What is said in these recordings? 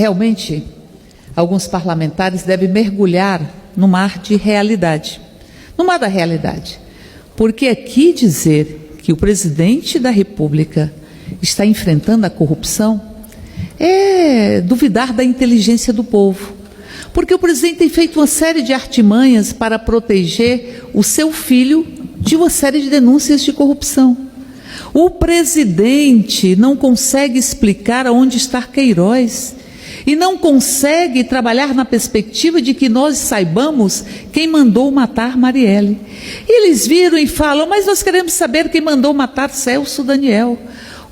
Realmente, alguns parlamentares devem mergulhar no mar de realidade, no mar da realidade, porque aqui dizer que o presidente da República está enfrentando a corrupção é duvidar da inteligência do povo, porque o presidente tem feito uma série de artimanhas para proteger o seu filho de uma série de denúncias de corrupção. O presidente não consegue explicar aonde está Queiroz e não consegue trabalhar na perspectiva de que nós saibamos quem mandou matar Marielle. E eles viram e falam, mas nós queremos saber quem mandou matar Celso Daniel.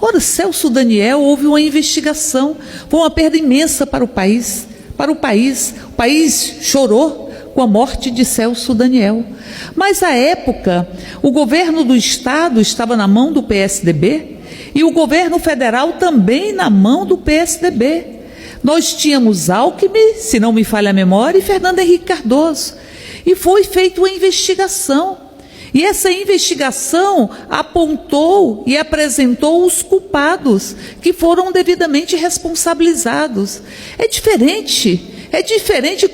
Ora, Celso Daniel, houve uma investigação, foi uma perda imensa para o país. O país chorou com a morte de Celso Daniel. Mas à época, o governo do estado estava na mão do PSDB e o governo federal também na mão do PSDB. Nós tínhamos Alckmin, se não me falha a memória, e Fernando Henrique Cardoso. E foi feita uma investigação. E essa investigação apontou e apresentou os culpados, que foram devidamente responsabilizados. É diferente,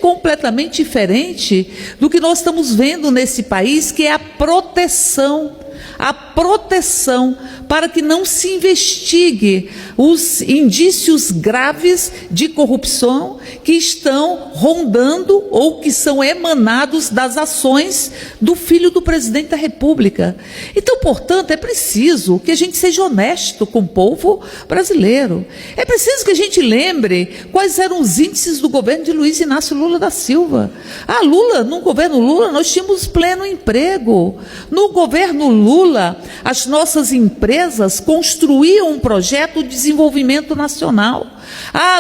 completamente diferente do que nós estamos vendo nesse país, que é a proteção para que não se investigue os indícios graves de corrupção que estão rondando ou que são emanados das ações do filho do presidente da República. Então, portanto, é preciso que a gente seja honesto com o povo brasileiro. É preciso que a gente lembre quais eram os índices do governo de Luiz Inácio Lula da Silva. No governo Lula, nós tínhamos pleno emprego. No governo Lula, as nossas empresas construíam um projeto de desenvolvimento nacional.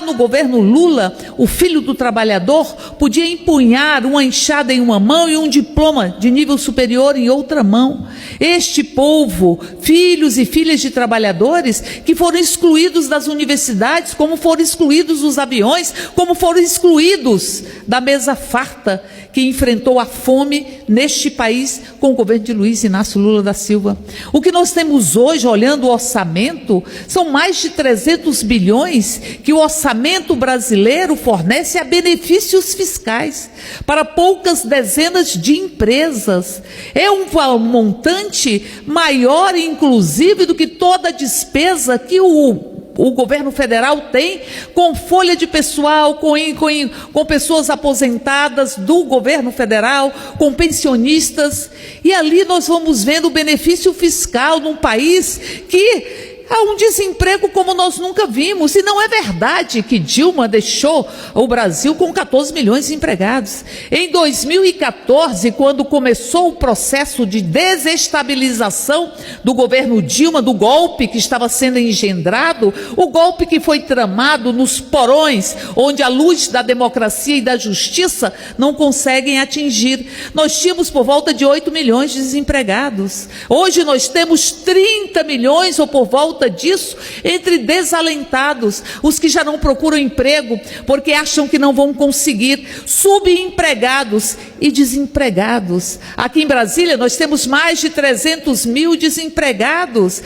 No governo Lula, o filho do trabalhador podia empunhar uma enxada em uma mão e um diploma de nível superior em outra mão. Este povo, filhos e filhas de trabalhadores que foram excluídos das universidades, como foram excluídos dos aviões, como foram excluídos da mesa farta que enfrentou a fome neste país com o governo de Luiz Inácio Lula da Silva. O que nós temos hoje, olhando o orçamento, são mais de 300 bilhões que o orçamento brasileiro fornece a benefícios fiscais para poucas dezenas de empresas. É um montante maior, inclusive, do que toda a despesa que o governo federal tem com folha de pessoal, com pessoas aposentadas do governo federal, com pensionistas. E ali nós vamos vendo o benefício fiscal num país que há um desemprego como nós nunca vimos. E não é verdade que Dilma deixou o Brasil com 14 milhões de empregados. Em 2014, quando começou o processo de desestabilização do governo Dilma, do golpe que estava sendo engendrado, o golpe que foi tramado nos porões, onde a luz da democracia e da justiça não conseguem atingir. Nós tínhamos por volta de 8 milhões de desempregados. Hoje nós temos 30 milhões ou por volta disso, entre desalentados, os que já não procuram emprego porque acham que não vão conseguir, subempregados e desempregados. Aqui em Brasília nós temos mais de 300 mil desempregados,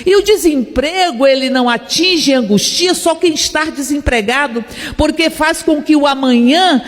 e o desemprego ele não atinge e angustia só quem está desempregado, porque faz com que o amanhã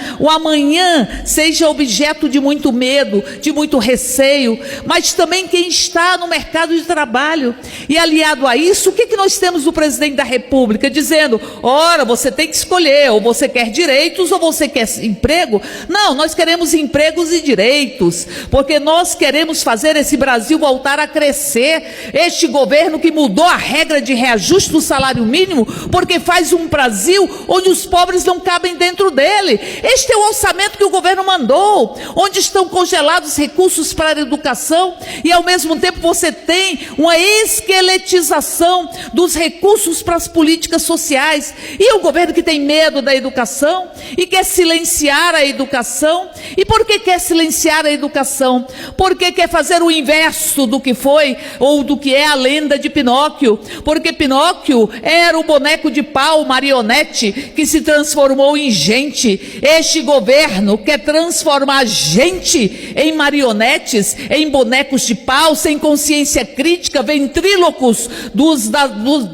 seja objeto de muito medo, de muito receio, mas também quem está no mercado de trabalho. E aliado a isso, o que nós temos do presidente da República dizendo, ora, você tem que escolher, ou você quer direitos ou você quer emprego? Não, nós queremos empregos e direitos, porque nós queremos fazer esse Brasil voltar a crescer. Este governo que mudou a regra de reajuste do salário mínimo, porque faz um Brasil onde os pobres não cabem dentro dele. Este é o orçamento que o governo mandou, onde estão congelados recursos para a educação e ao mesmo tempo você tem uma esqueletização dos recursos para as políticas sociais. E o governo que tem medo da educação e quer silenciar a educação. E por que quer silenciar a educação? Porque quer fazer o inverso do que foi ou do que é a lenda de Pinóquio. Porque Pinóquio era o boneco de pau, marionete, que se transformou em gente. Este governo quer transformar gente em marionetes, em bonecos de pau, sem consciência crítica, ventrílocos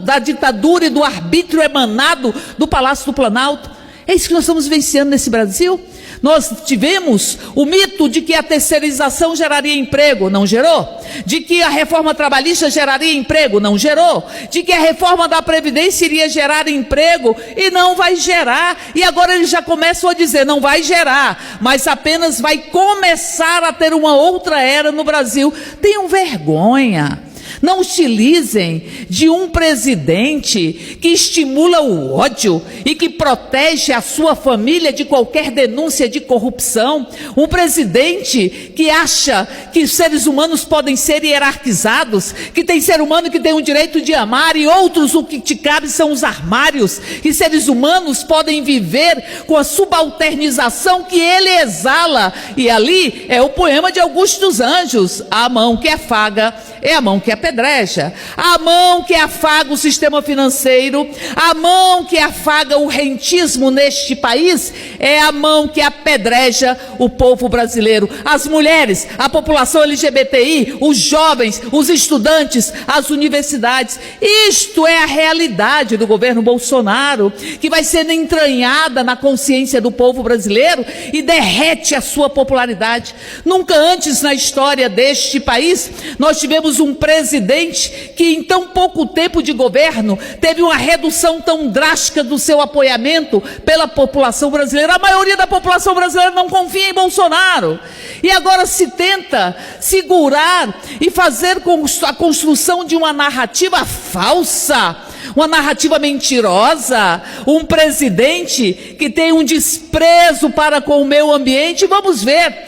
da ditadura e do arbítrio emanado do Palácio do Planalto. É isso que nós estamos vivenciando nesse Brasil. Nós tivemos o mito de que a terceirização geraria emprego, não gerou. De que a reforma trabalhista geraria emprego, não gerou. De que a reforma da Previdência iria gerar emprego e não vai gerar. E agora eles já começam a dizer, não vai gerar, mas apenas vai começar a ter uma outra era no Brasil. Tenham vergonha. Não utilizem de um presidente que estimula o ódio e que protege a sua família de qualquer denúncia de corrupção. Um presidente que acha que os seres humanos podem ser hierarquizados, que tem ser humano que tem o direito de amar e outros o que te cabe são os armários, que seres humanos podem viver com a subalternização que ele exala. E ali é o poema de Augusto dos Anjos: a mão que afaga é a mão que apedreja, a mão que afaga o sistema financeiro, a mão que afaga o rentismo neste país, é a mão que apedreja o povo brasileiro, as mulheres, a população LGBTI, os jovens, os estudantes, as universidades. Isto é a realidade do governo Bolsonaro, que vai sendo entranhada na consciência do povo brasileiro e derrete a sua popularidade. Nunca antes na história deste país nós tivemos um presidente que em tão pouco tempo de governo teve uma redução tão drástica do seu apoiamento pela população brasileira. A maioria da população brasileira não confia em Bolsonaro. E agora se tenta segurar e fazer a construção de uma narrativa falsa, uma narrativa mentirosa, um presidente que tem um desprezo para com o meio ambiente. Vamos ver.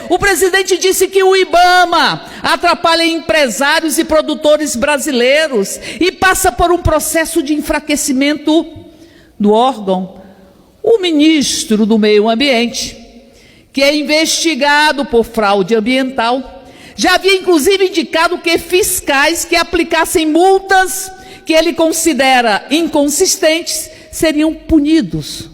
O presidente disse que o IBAMA atrapalha empresários e produtores brasileiros e passa por um processo de enfraquecimento do órgão. O ministro do Meio Ambiente, que é investigado por fraude ambiental, já havia inclusive indicado que fiscais que aplicassem multas que ele considera inconsistentes seriam punidos.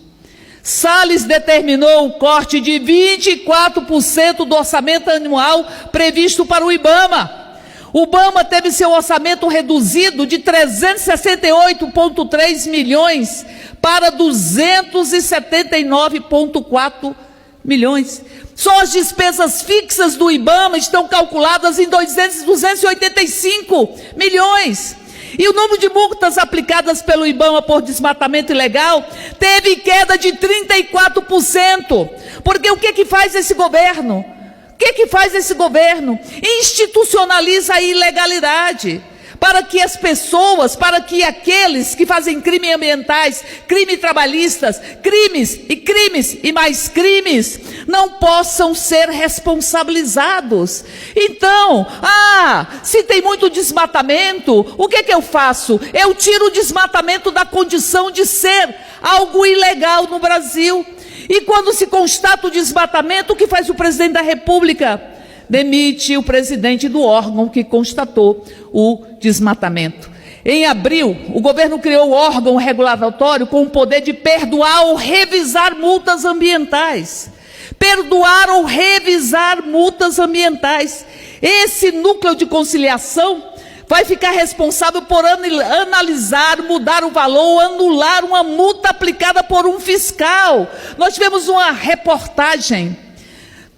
Salles determinou o corte de 24% do orçamento anual previsto para o IBAMA. O IBAMA teve seu orçamento reduzido de 368,3 milhões para 279,4 milhões. Só as despesas fixas do IBAMA estão calculadas em 285 milhões. E o número de multas aplicadas pelo IBAMA por desmatamento ilegal teve queda de 34%. Porque o que faz esse governo? Institucionaliza a ilegalidade. Para que as pessoas, para que aqueles que fazem crimes ambientais, crimes trabalhistas, crimes e mais crimes, não possam ser responsabilizados. Então, se tem muito desmatamento, o que eu faço? Eu tiro o desmatamento da condição de ser algo ilegal no Brasil. E quando se constata o desmatamento, o que faz o presidente da República? Demite o presidente do órgão que constatou o desmatamento. Em abril, o governo criou o órgão regulatório com o poder de perdoar ou revisar multas ambientais. Esse núcleo de conciliação vai ficar responsável por analisar, mudar o valor ou anular uma multa aplicada por um fiscal. Nós tivemos uma reportagem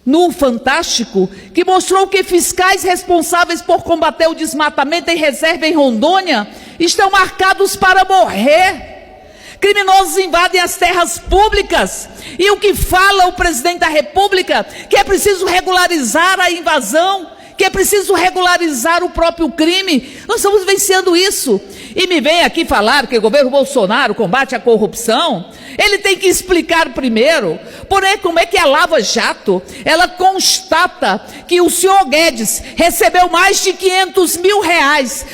no Fantástico, que mostrou que fiscais responsáveis por combater o desmatamento em reserva em Rondônia estão marcados para morrer. Criminosos invadem as terras públicas. E o que fala o presidente da República? Que é preciso regularizar a invasão, que é preciso regularizar o próprio crime. Nós estamos vencendo isso. E me vem aqui falar que o governo Bolsonaro combate a corrupção. Ele tem que explicar primeiro, porém, como é que a Lava Jato, ela constata que o senhor Guedes recebeu mais de 500 mil reais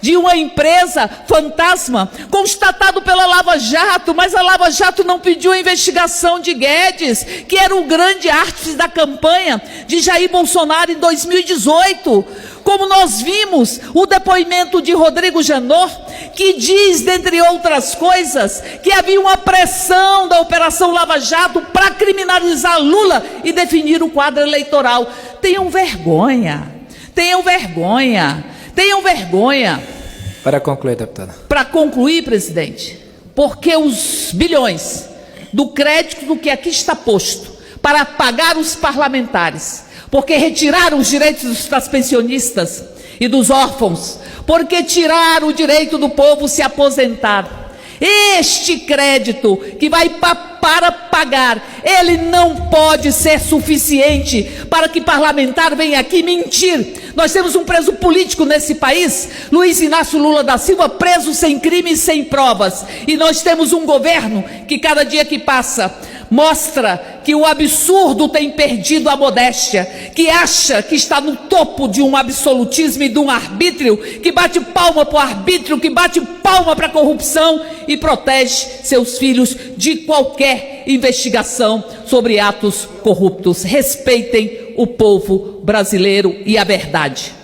de uma empresa fantasma, constatado pela Lava Jato, mas a Lava Jato não pediu a investigação de Guedes, que era o grande artífice da campanha de Jair Bolsonaro em 2018. Como nós vimos o depoimento de Rodrigo Janot, que diz, dentre outras coisas, que havia uma pressão da Operação Lava Jato para criminalizar Lula e definir o quadro eleitoral. Tenham vergonha, tenham vergonha, tenham vergonha. Para concluir, deputada. Para concluir, presidente, porque os bilhões do crédito do que aqui está posto para pagar os parlamentares, porque retiraram os direitos das pensionistas e dos órfãos, porque tiraram o direito do povo se aposentar. Este crédito que vai para pagar, ele não pode ser suficiente para que parlamentar venha aqui mentir. Nós temos um preso político nesse país, Luiz Inácio Lula da Silva, preso sem crime e sem provas. E nós temos um governo que cada dia que passa mostra que o absurdo tem perdido a modéstia, que acha que está no topo de um absolutismo e de um arbítrio, que bate palma para o arbítrio, que bate palma para a corrupção e protege seus filhos de qualquer investigação sobre atos corruptos. Respeitem o povo brasileiro e a verdade.